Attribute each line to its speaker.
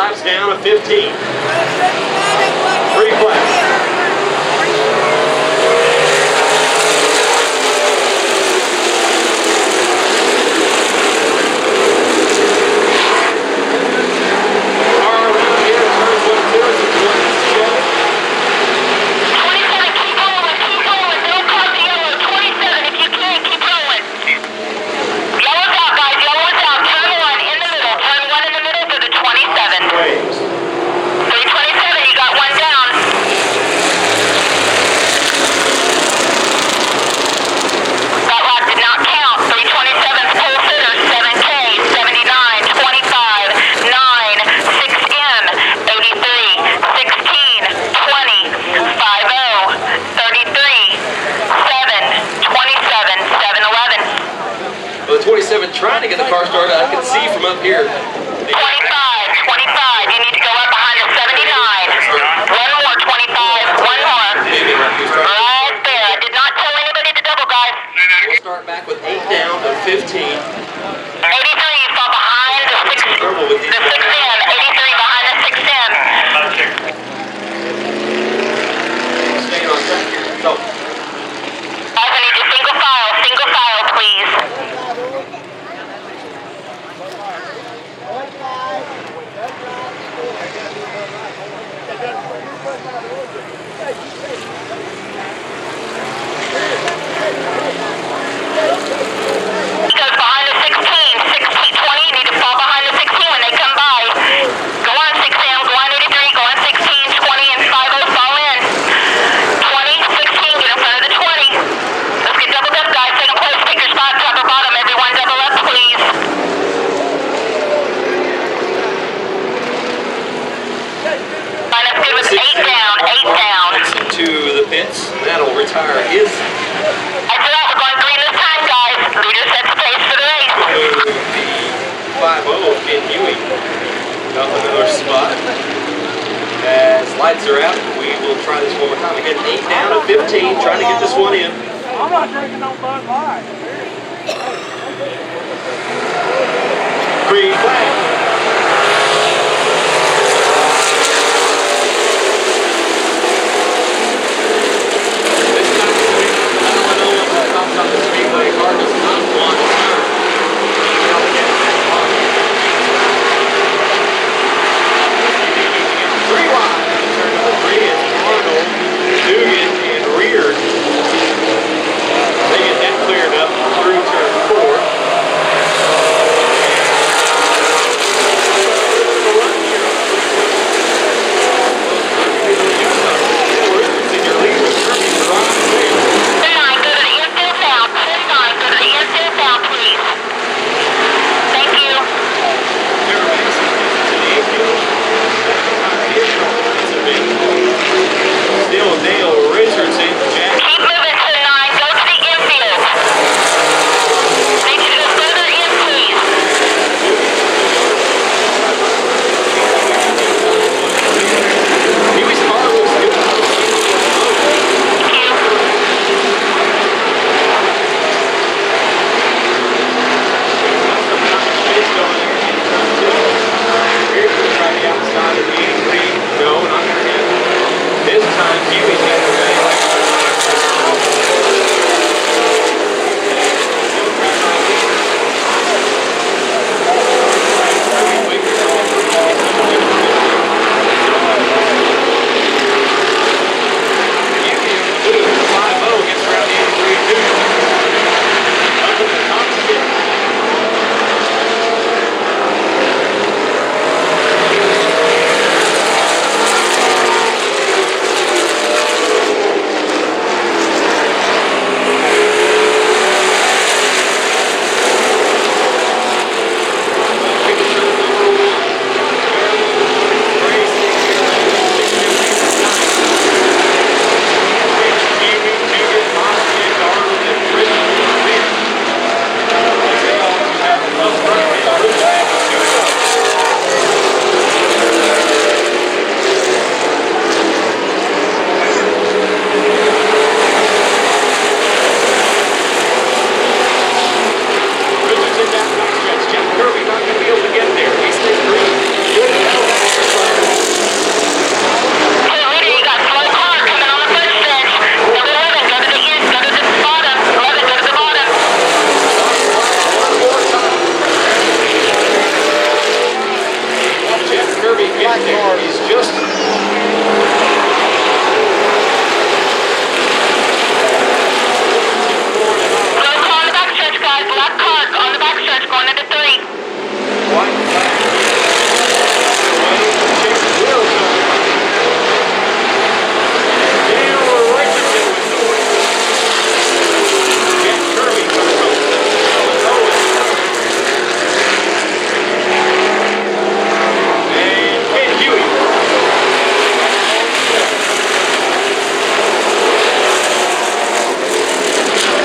Speaker 1: laps down of 15. Free flag. The 27 trying to get the car started. I can see from up here.
Speaker 2: 25, you need to go up behind the 79. One more, 25, one more. Right there. I did not tell anybody to double, guys.
Speaker 1: We'll start back with 8 down of 15.
Speaker 2: 83, you fall behind the 6 in. 83 behind the 6 in.
Speaker 1: Staying on track here. So.
Speaker 2: Guys, I need you single file, please. He goes behind the 16, 20, you need to fall behind the 16 when they come by. Go on 6M, go on 83, go on 16, 20, and 50, fall in. 20, 16, get in front of the 20. Let's get doubled up, guys. Second place, pick your spot, top or bottom. Everyone double up, please. Line up good with 8 down, 8 down.
Speaker 1: To the pits, that'll retire his.
Speaker 2: That's it, we're going green this time, guys. Leader sets the pace for the race.
Speaker 1: The 5-0 Ken Ewing got another spot. As lights are out, we will try this one more time. Again, 8 down of 15, trying to get this one in.
Speaker 3: I'm not drinking no Bud Light.
Speaker 1: Green flag.